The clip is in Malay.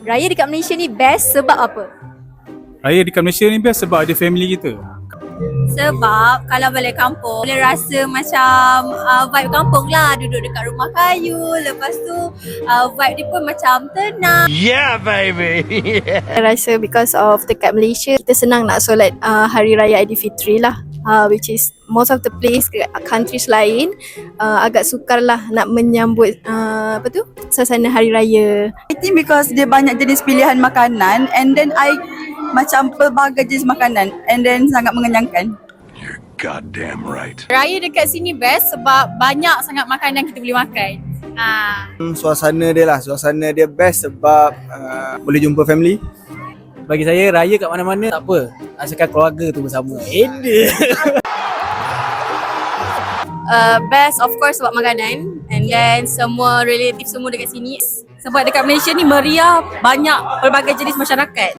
Raya dekat Malaysia ni best sebab apa? Raya dekat Malaysia ni best sebab ada family kita. Sebab kalau balik kampung, boleh rasa macam vibe kampung lah. Duduk dekat rumah kayu. Lepas tu vibe dia pun macam tenang. Yeah, baby. I rasa because of dekat Malaysia, kita senang nak solat Hari Raya Aidilfitri lah. Which is most of the place countries lain agak sukar lah nak menyambut suasana Hari Raya. I think because dia banyak jenis pilihan makanan and then I macam pelbagai jenis makanan and then sangat mengenyangkan. You're goddamn right. Raya dekat sini best sebab banyak sangat makanan kita boleh makan. Suasana dia best sebab boleh jumpa family. Bagi saya raya kat mana-mana tak apa, asalkan keluarga tu bersama. Best of course sebab makanan and then semua relative semua dekat sini. Sebab dekat Malaysia ni meriah, banyak pelbagai jenis masyarakat.